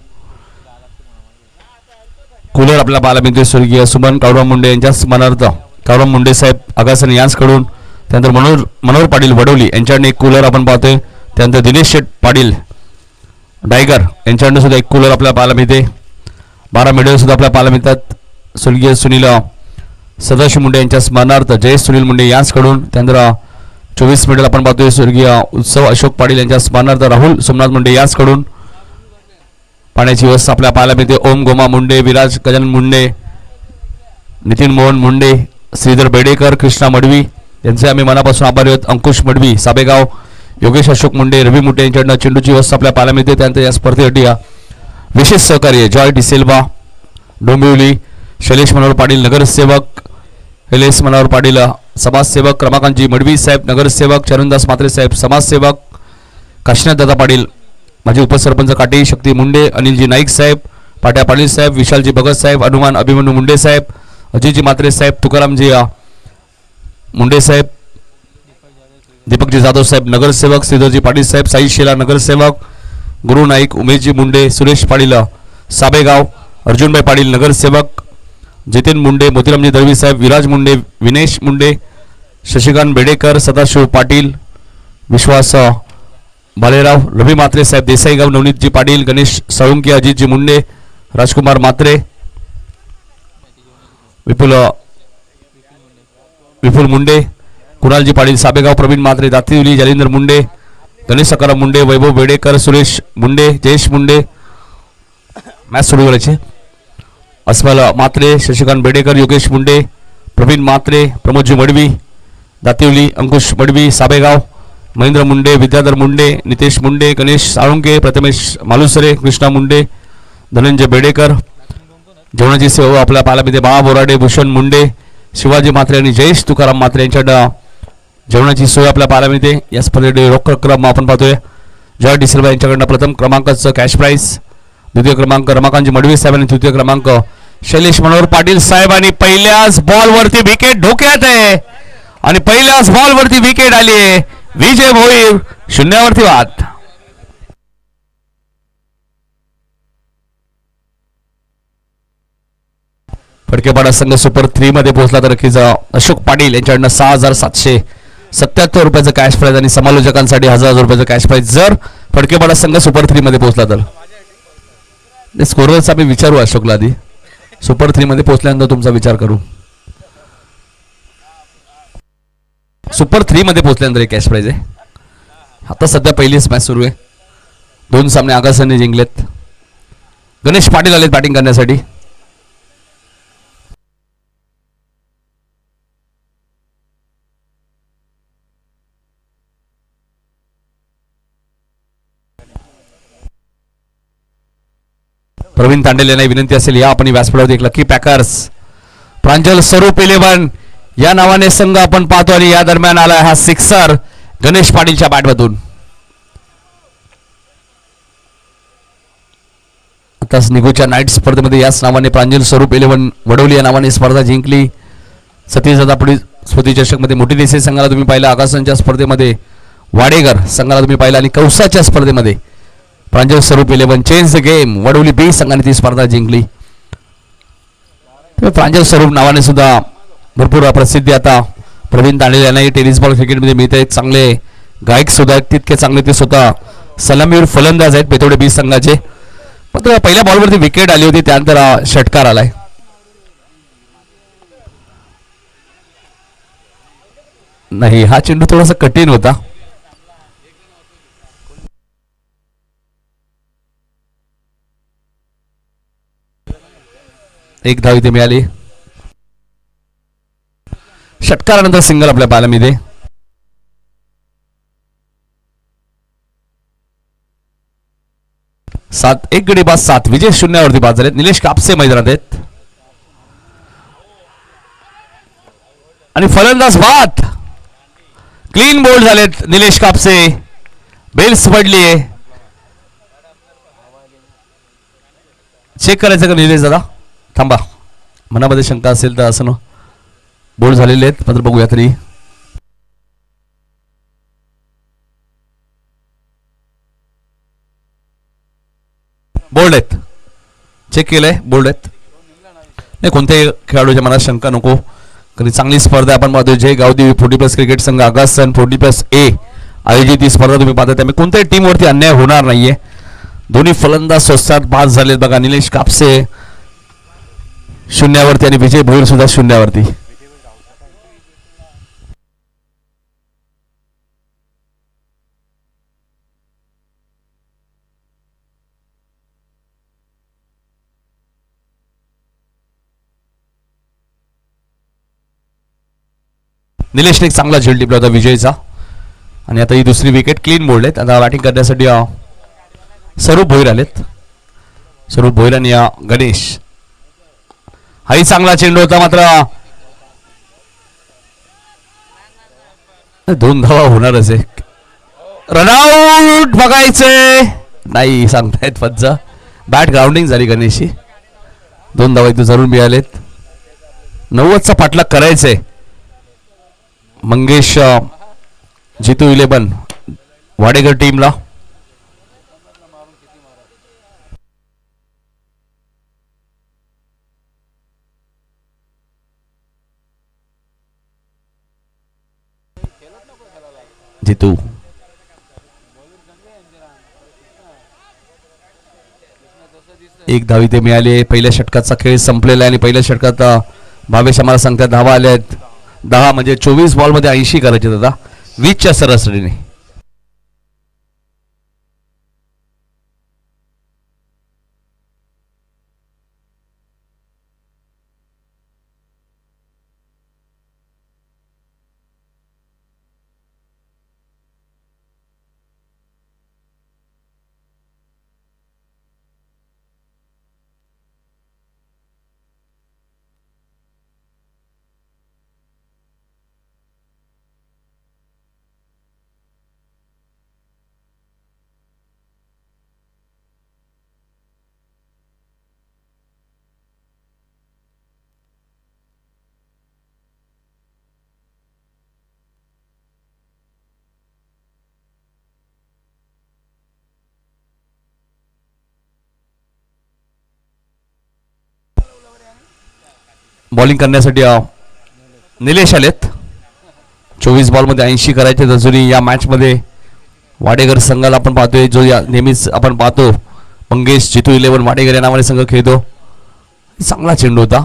कूलर आपल्याला पाहायला मिळते. स्वर्गीय सुमन कावराम मुंडे यांच्या स्मरणार्थ कावराम मुंडे साहेब आगासन याचकडून. त्यानंतर मनोहर पाटील वडवली यांच्याकडे एक कूलर आपण पाहतोय. त्यानंतर दिनेश शेठ पाटील डायगर यांच्याकडून सुद्धा एक कूलर आपल्याला पाहायला मिळते. 12 मेडल सुद्धा आपल्याला पाहायला मिळतात. स्वर्गीय सुनील सदाशिव मुंडे यांच्या स्मरणार्थ जयेश सुनील मुंडे याचकडून. त्यानंतर 24 मेडल आपण पाहतोय. स्वर्गीय उत्सव अशोक पाटील यांच्या स्मरणार्थ राहुल सोमनाथ मुंडे याचकडून. पाण्याची व्यवस्था आपल्याला पाहायला मिळते. ओम गोमा मुंडे, विराज गजानन मुंडे, नितीन मोहन मुंडे, श्रीधर बेडेकर, कृष्णा मडवी यांचे आम्ही मनापासून आभारी आहोत. अंकुश मडवी साबेगाव, योगेश अशोक मुंडे, रवी मुंडे यांच्याकडनं चेंडूची व्यवस्था आपल्याला पाहायला मिळते. त्यानंतर या स्पर्धेसाठी विशेष सहकार्य जॉय डिसेल्वा डोंबिवली, शैलेश मनोहर पाटील नगरसेवक, शैलेश मनोहर पाटील समाजसेवक, रमाकांतजी मडवी साहेब नगरसेवक, चरणदास म्हात्रे साहेब समाजसेवक, काशीनाथ दादा पाटील माजी उपसरपंच काटे, शक्ती मुंडे, अनिलजी नाईक साहेब, पाट्या पाटील साहेब, विशालजी भगत साहेब, हनुमान अभिमन्यू मुंडे साहेब, अजयजी म्हात्रे साहेब, तुकारामजी मुंडे साहेब, दीपकजी जाधव साहेब नगरसेवक, श्रीधरजी पाटील साहेब, साई शेला नगरसेवक, गुरु नाईक, उमेशजी मुंडे, सुरेश पाटील साबेगाव, अर्जुनभाई पाटील नगरसेवक, जितेन मुंडे, मोतीरामजी दळवी साहेब, विराज मुंडे, विनेश मुंडे, शशिकांत बेडेकर, सदाशिव पाटील, विश्वास बालेराव, रवी म्हात्रे साहेब, देसाईगाव, नवनीतजी पाटील, गणेश साळुंके, अजितजी मुंडे, राजकुमार म्हात्रे, विपुल मुंडे, कुणालजी पाटील साबेगाव, प्रवीण म्हात्रे, दातिवली, जालिंदर मुंडे, गणेश सकाराम मुंडे, वैभव बेडेकर, सुरेश मुंडे, जयेश मुंडे, मॅच सुरू करायचे, अस्मल म्हात्रे, शशिकांत बेडेकर, योगेश मुंडे, प्रवीण म्हात्रे, प्रमोदजी मडवी, दातिवली, अंकुश मडवी साबेगाव, महेंद्र मुंडे, विद्याधर मुंडे, नितेश मुंडे, गणेश साळुंके, प्रथमेश मालुसरे, कृष्णा मुंडे, धनंजय बेडेकर. जेवणाची सेवा आपल्या पाहायला मिळते. बाळा बोराडे, भूषण मुंडे, शिवाजी म्हात्रे आणि जयेश तुकाराम म्हात्रे यांच्याकडं जेवणाची सोय आपल्याला पाहायला मिळते. या स्पर्धेत रोख रक्कम आपण पाहतोय. जॉय डिसिल्वा यांच्याकडनं प्रथम क्रमांकाचं कॅश प्राईज, द्वितीय क्रमांक रमाकांतजी मडवी साहेब आणि तृतीय क्रमांक शैलेश मनोहर पाटील साहेब. आणि पहिल्याच बॉलवरती विकेट धोक्यात आहे आणि पहिल्याच बॉलवरती विकेट आली आहे. विजय भोईर 0वरती बाद. फडकेपाडा संघ सुपर 3 मध्ये पोहोचला तर नक्कीच अशोक पाटील यांच्याकडनं 6,777 रुपयाचं कॅश प्राईज आणि समालोचकांसाठी 1,000 रुपयाचं कॅश प्राईज जर फडकेपाडा संघ सुपर 3 मध्ये पोहोचला तर. स्कोररचा आम्ही विचारू अशोकला आधी. सुपर 3 मध्ये पोहोचल्यानंतर तुमचा विचार करू. सुपर 3 मध्ये पोहोचल्यानंतर एक कॅश प्राईज आहे. आता सध्या पहिलीच मॅच सुरू आहे. 2 सामने आगासाने जिंकलेत. गणेश पाटील आलेत बॅटिंग करण्यासाठी. प्रवीण तांडेल यांना विनंती असेल या आपण व्यासपीठावर एक लकी पॅकर्स प्रांजल स्वरूप 11 या नावाने संघ आपण पाहतो आणि या दरम्यान आला हा सिक्सर गणेश पाटीलच्या बॅटमधून. आताच निघूच्या नाईट स्पर्धेमध्ये याच नावाने प्रांजल स्वरूप 11 वडवली या नावाने स्पर्धा जिंकली. सतीशदादा पुढील स्मृती चषकमध्ये मोठी देसाई संघाला तुम्ही पाहिला. आगासांच्या स्पर्धेमध्ये वाडेकर संघाला तुम्ही पाहिला आणि कौसाच्या स्पर्धेमध्ये प्रांजल स्वरूप 11 चेंज द गेम वडवली बी संघाने ती स्पर्धा जिंकली. प्रांजल स्वरूप नावाने सुद्धा भरपूर प्रसिद्धी आता प्रवीण तांडेल यांनाही टेनिस बॉल क्रिकेटमध्ये मिळत आहेत. चांगले गायक सुद्धा आहेत. तितके चांगले ते स्वतः सलामीवर फलंदाज आहेत बेतोडे बी संघाचे. मात्र पहिल्या बॉलवरती विकेट आली होती त्यानंतर षटकार आलाय. नाही हा चेंडू थोडासा कठीण होता. एक धाव इथे मिळाली. षटकारानंतर सिंगल आपल्या पाहायला मिळते. एक गडी बाद 7 विजय 0वरती बाद झालेत. निलेश कापसे मैदानात आहेत आणि फलंदाज बाद. क्लीन बोल्ड झालेत निलेश कापसे. बेल्स पडली. चेक करायचं का निलेश दादा? थांबा, मनामध्ये शंका असेल तर असं बोल्ड झालेले आहेत मात्र बघूया तरी. बोल्ड आहेत. चेक केलंय, बोल्ड आहेत. नाही, कोणत्याही खेळाडूच्या मनात शंका नको. कधी चांगली स्पर्धा आपण पाहतोय. जय गावदेवी 40+ क्रिकेट संघ आगासन 40+A आयोजित ही स्पर्धा तुम्ही पाहता. त्यामुळे कोणत्याही टीमवरती अन्याय होणार नाहीये. दोन्ही फलंदाज स्वस्तात बाद झालेत बघा. निलेश कापसे 0वरती आणि विजय भोईर सुद्धा 0वरती. निलेशने एक चांगला झेल टिपला होता विजयचा. आणि आता ही दुसरी विकेट. क्लीन बोल्ड आहेत. आता बॅटिंग करण्यासाठी स्वरूप भोईर आलेत. स्वरूप भोईर आणि गणेश. हाही चांगला चेंडू होता मात्र 2 धावा होणारच आहे. रनआउट बघायचंय नाही सांगतायत फज्ज. बॅट ग्राउंडिंग झाली गणेशची. 2 धावा इथे जरूर मिळालेत. 90चा पाठलाग करायचंय. मंगेश जितू 11 वाडेकर टीमला. जितू एक धाव इथे मिळाली. पहिल्या षटकाचा खेळ संपलेला आहे आणि पहिल्या षटकात भावेश आम्हाला सांगतात धावा आल्या आहेत 10 म्हणजे 24 बॉलमध्ये 80 करायचे दादा 20च्या सरासरीने. बॉलिंग करण्यासाठी निलेश आलेत. 24 बॉलमध्ये 80 करायचे. अजूनही या मॅच मध्ये वाडेकर संघाला आपण पाहतोय जो नेहमीच आपण पाहतो मंगेश जितू 11 वाडेकर या नावाने संघ खेळतो. चांगला चेंडू होता.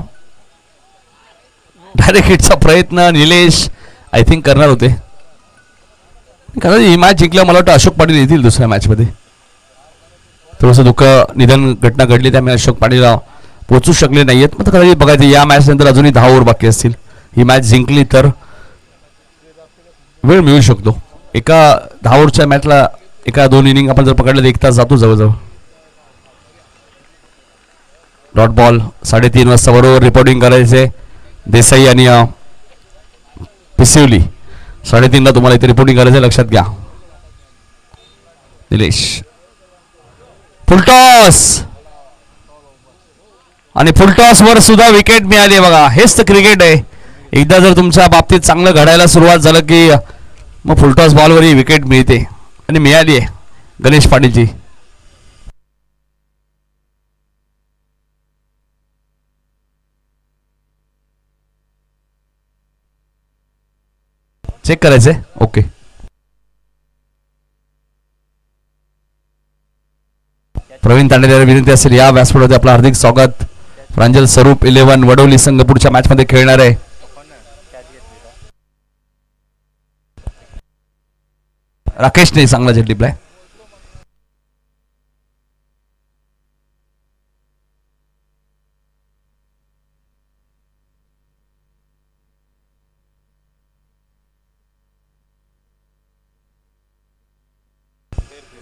डायरेक्ट हिटचा प्रयत्न निलेश आय थिंक करणार होते. कारण ही मॅच जिंकल्या मला वाटतं अशोक पाटील येतील दुसऱ्या मॅच मध्ये. थोडंसं दुःख निधन घटना घडली त्यामुळे अशोक पाटील पोहोचू शकले नाहीयेत. मग कदाचित बघायचं या मॅच नंतर अजूनही 10 ओव्हर बाकी असतील. ही मॅच जिंकली तर वेळ मिळू शकतो. एका 10 ओव्हरच्या मॅचला एका 2 इनिंग आपण जर पकडलं तर 1 तास जातो जवळजवळ. डॉट बॉल 3:30 वाजता बरोबर रिपोर्टिंग करायचे देसाई आणि पिसिवली. 3:30 ला तुम्हाला इथे रिपोर्टिंग करायचं लक्षात घ्या. निलेश फुलटॉस आणि फुलटॉस वर सुद्धा विकेट मिळाली बघा. हेच तर क्रिकेट आहे. एकदा जर तुमच्या बाबतीत चांगलं घडायला सुरुवात झालं की मग फुलटॉस बॉलवरही विकेट मिळते आणि मिळाली आहे गणेश पाटीलची. चेक करायचंय. ओके प्रवीण तांडेला विनंती असेल या व्यासपीठावर आपलं हार्दिक स्वागत. प्रांजल स्वरूप 11 वडोली संघ पुढच्या मॅच मध्ये खेळणार आहे. राकेशने चांगला झेल टिपलाय.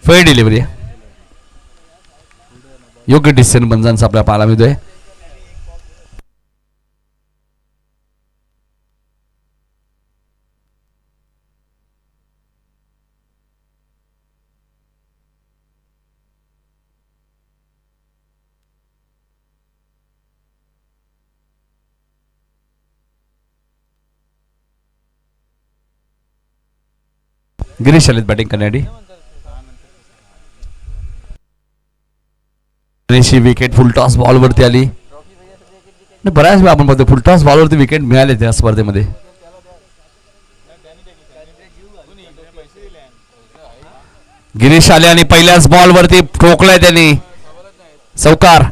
फेअर डिलिव्हरी आहे. योग्य डिसिजन बंजांचा आपल्या पाहायला मिळतोय. गिरीश आलेत बॅटिंग करण्यासाठी. विकेट फुलटॉस बॉलवरती आली. बऱ्याच वेळा आपण बघतो फुलटॉस बॉलवरती विकेट मिळाले त्या स्पर्धेमध्ये. गिरीश आले आणि पहिल्याच बॉलवरती ठोकलाय त्यांनी चौकार.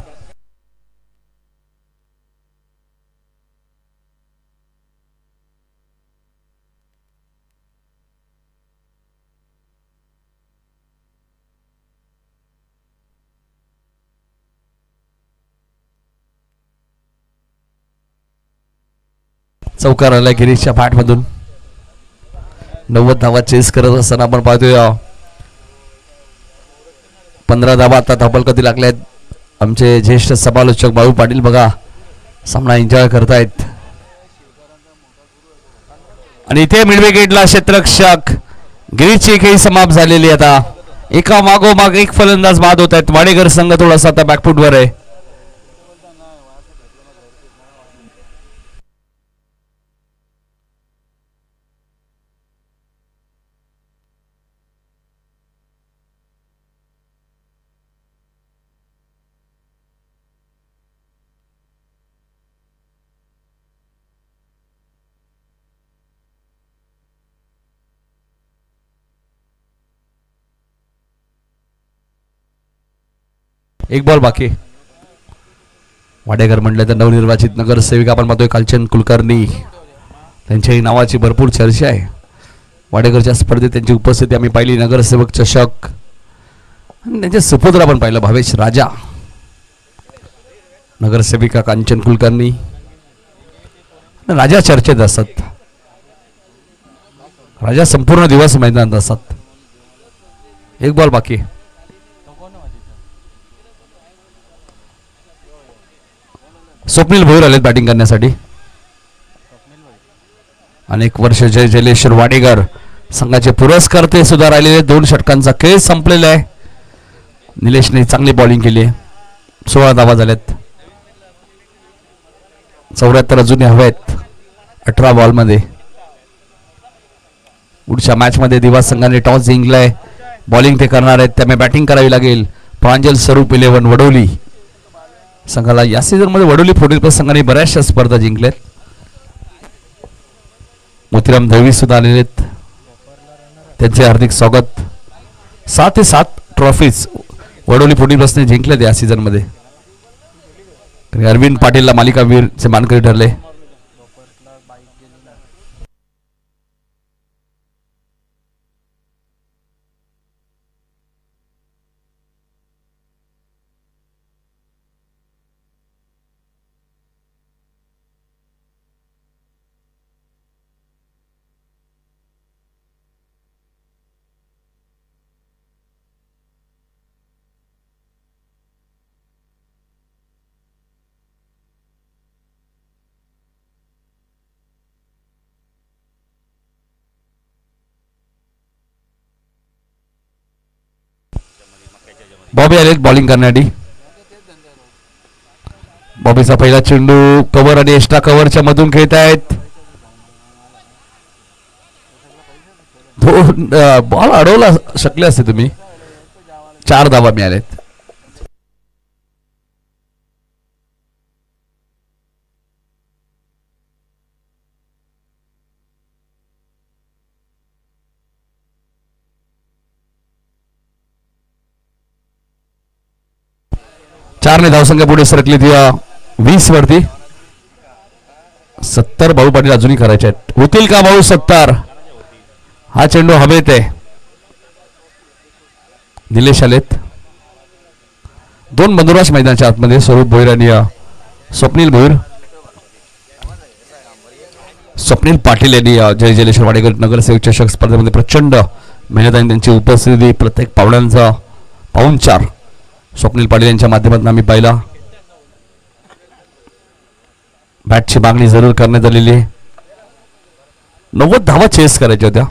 चौकार आला गिरीशच्या पाठमधून. 90 धावा चेस करत असताना आपण पाहतोय 15 धावा आता धाबल कधी लागल्यात. आमचे ज्येष्ठ समालोचक बाळू पाटील बघा सामना एन्जॉय करतायत. आणि इथे मिडविकेटला क्षेत्ररक्षक गिरीशची खेळी समाप्त झालेली. आता एका मागोमाग एक फलंदाज बाद होत आहेत. वाडेकर संघ थोडासा आता बॅकफुटवर आहे. एक बॉल बाकी. वाडेकर म्हटलं तर नवनिर्वाचित नगरसेविका आपण पाहतोय कालचंद कुलकर्णी. त्यांच्याही नावाची भरपूर चर्चा आहे. वाडेकरच्या स्पर्धेत त्यांची उपस्थिती आम्ही पाहिली. नगरसेवक चषक आणि त्यांचे सुपुत्र आपण पाहिलं भावेश राजा. नगरसेविका कांचन कुलकर्णी राजा चर्चेत असतात. राजा संपूर्ण दिवस मैदानात असतात. एक बॉल बाकी. स्वप्नील भोईर आलेत बॅटिंग करण्यासाठी. अनेक वर्ष जय जलेश्वर वाडेकर संघाचे पुरस्कर्ते सुद्धा राहिलेले. 2 षटकांचा खेळ संपलेला आहे. निलेशने चांगली बॉलिंग केली आहे. 16 धावा झाल्यात. 74 अजूनही हवेत 18 बॉलमध्ये. पुढच्या मॅच मध्ये दिवा संघाने टॉस जिंकलाय. बॉलिंग ते करणार आहेत त्यामुळे बॅटिंग करावी लागेल. प्रांजल स्वरूप 11 वडोली संघाला. या सीझन मध्ये वडोली 40+ संघाने बऱ्याचशा स्पर्धा जिंकल्यात. मोतीराम दळवी सुद्धा आलेले आहेत. त्यांचे हार्दिक स्वागत. 7 ते 7 ट्रॉफीज वडोली 40+ ने जिंकल्यात या सीझन मध्ये. अरविंद पाटीलला मालिकावीरचे मानकरी ठरले. बॉबी आले बॉलिंग करण्यासाठी. बॉबीचा पहिला चेंडू कव्हर आणि एक्स्ट्रा कव्हरच्या मधून खेळत आहेत. 2 बॉल अडवला शकले असते तुम्ही. 4 धावा मिळालेत. चारने धावसंख्या पुढे सरकली ती 20 वरती. 70 भाऊ पाटील अजूनही करायचे आहेत. होतील का भाऊ 70? हा चेंडू हवेत आहे. निलेश आलेत. 2 बंदोबस्त मैदानाच्या आतमध्ये स्वरूप भोईर आणि स्वप्नील भोईर. स्वप्नील पाटील यांनी जय जलेश्वर वाडेकर नगरसेवक चषक स्पर्धेमध्ये प्रचंड मेहनत आणि त्यांची उपस्थिती प्रत्येक पाहुण्यांचा पाहुणचार स्वप्नील पाटील यांच्या माध्यमातून आम्ही पाहिला. बॅटची मागणी जरूर करण्यात आलेली आहे. 90 धावा चेस करायच्या होत्या.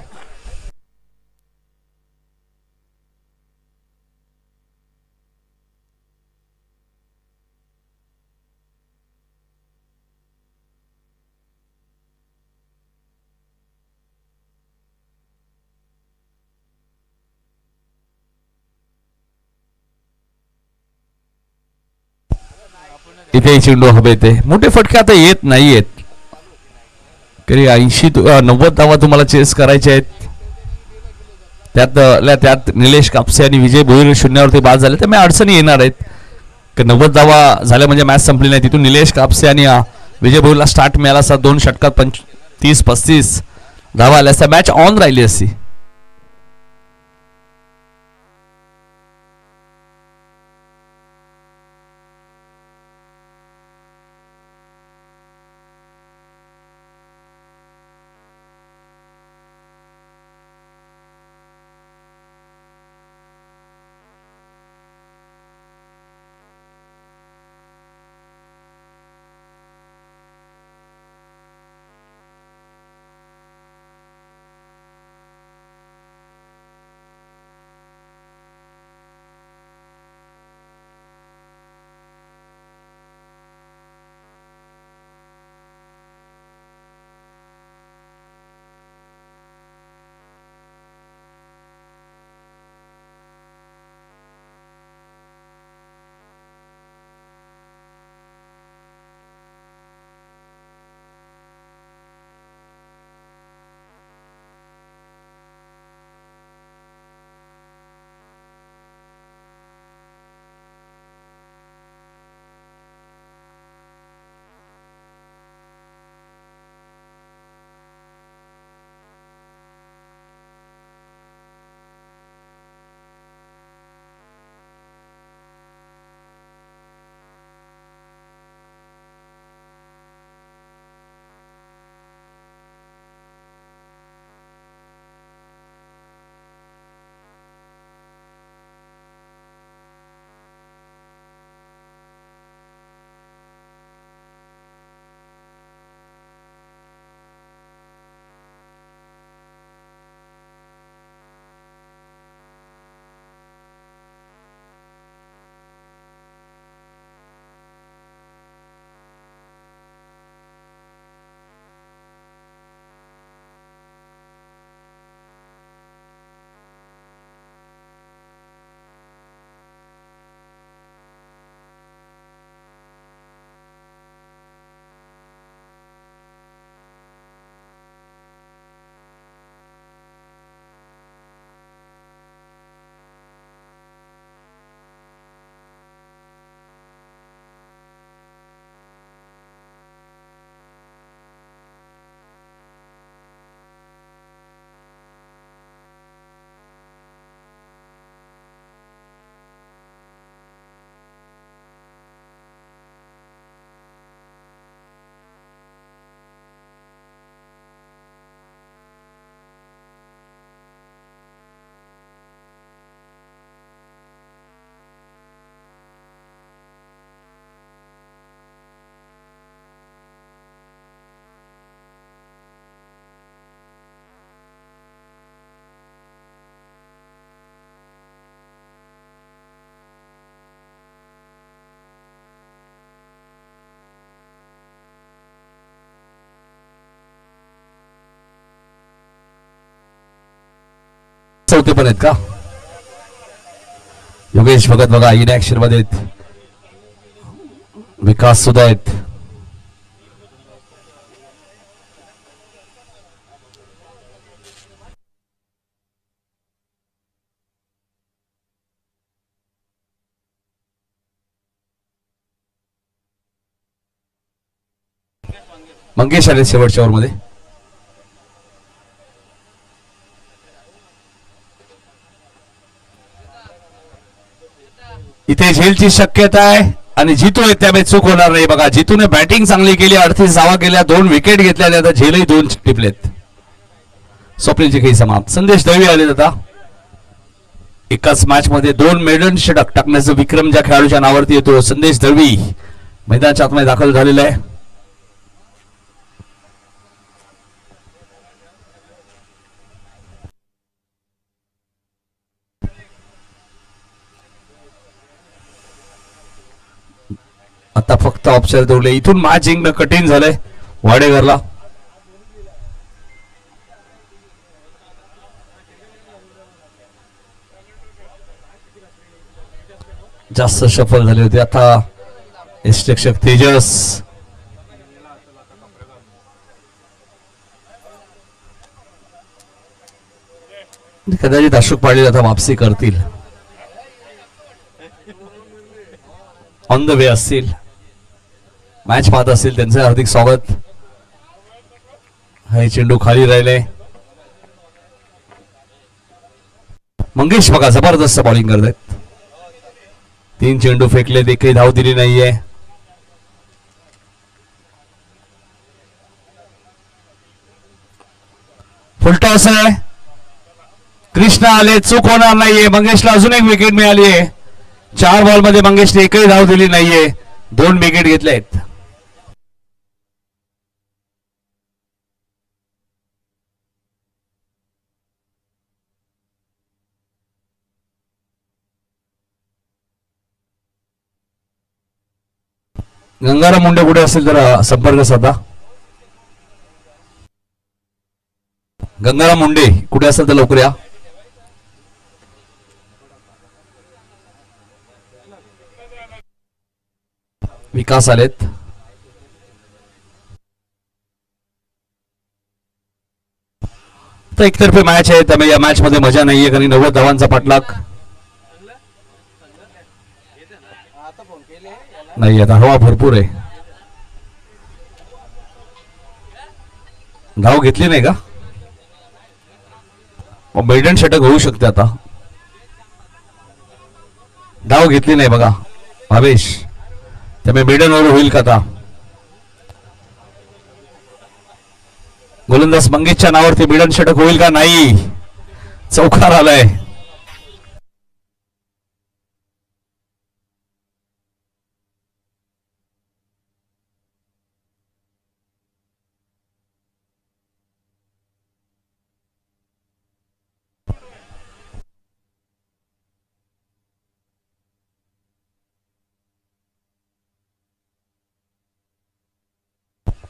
इथे चेंडू हवेत आहे. मोठे फटके आता येत नाहीयेत. तरी 80-90 धावा तुम्हाला चेस करायचे आहेत. त्यात निलेश कापसे आणि विजय भोईर 0वरती बाद झाले, त्यामुळे अडचणी येणार आहेत. 90 धावा झाल्या म्हणजे मॅच संपली नाही. तिथून निलेश कापसे आणि विजय भोईरला स्टार्ट मिळाला असता. 2 षटकात 30-35 धावा आल्या असता मॅच ऑन राहिली असती. चौथे पण आहेत का? योगेश भगत बघा इन ऍक्शन मध्ये आहेत. विकास सुद्धा आहेत. मंगेश आले शेवटच्या ओव्हरमध्ये. इथे झेलची शक्यता आहे आणि जितू आहे त्यामुळे चूक होणार नाही. बघा जितूने बॅटिंग चांगली केली, 38 धावा केल्या, 2 विकेट घेतल्या, आता झेलही 2 टिपलेत. स्वप्नीलची काही समाप्त. संदेश दळवी आले आता. एकाच मॅच मध्ये 2 मेडन षटक टाकण्याचा विक्रम ज्या खेळाडूच्या नावावरती येतो संदेश दळवी मैदानाच्या आतमध्ये दाखल झालेला आहे. आता फक्त ऑप्शन ठेवले. इथून मॅच जिंकणं कठीण झालंय वाडेघरला. जास्त सफल झाले होते. आता यष्टरक्षक तेजस कदाचित अशोक पाटील आता वापसी करतील. ऑन द वे असतील, मॅच पाहत असतील, त्यांचं हार्दिक स्वागत. हे चेंडू खाली राहिले. मंगेश बघा जबरदस्त बॉलिंग करत आहेत. 3 चेंडू फेकले, एकही धाव दिली नाहीये. फुलटॉस आहे. कृष्णा आले, चूक होणार नाहीये. मंगेशला अजून एक विकेट मिळाली आहे. 4 बॉल मध्ये मंगेशने एकही धाव दिली नाहीये. 2 विकेट घेतले आहेत. गंगाराम मुंडे कुठे असेल तर संपर्क साधा. गंगाराम मुंडे कुठे असेल तर लवकर या. विकास आलेत. तर एकतर्फे मॅच आहे, त्यामुळे या मॅच मध्ये मजा नाहीये, कारण 90 धावांचा पाठलाग नाही. आता हवा भरपूर आहे. धाव घेतली नाही का? मेडन षटक होऊ शकते. आता धाव घेतली नाही बघा भावेश, त्यामुळे मेडन ओव्हर होईल का? आता गोलंदाज मंगेशच्या नावावरती मेडन षटक होईल का? नाही, चौकार आलाय.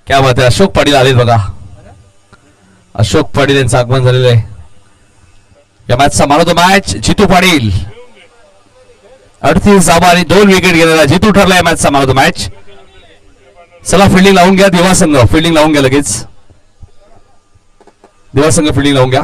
क्या बात आहे. अशोक पाटील आलेत बघा. अशोक पाटील यांचं आगमन झालेलं आहे. या मॅचचा मान ऑफ द मॅच जितू पाटील. 38 धावा आणि 2 विकेट गेलेला जितू ठरलाय मॅचचा मान ऑफ द मॅच. चला फिल्डिंग लावून घ्या. दिवा संघ फिल्डिंग लावून घ्या लगेच. दिवा संघ फिल्डिंग लावून घ्या.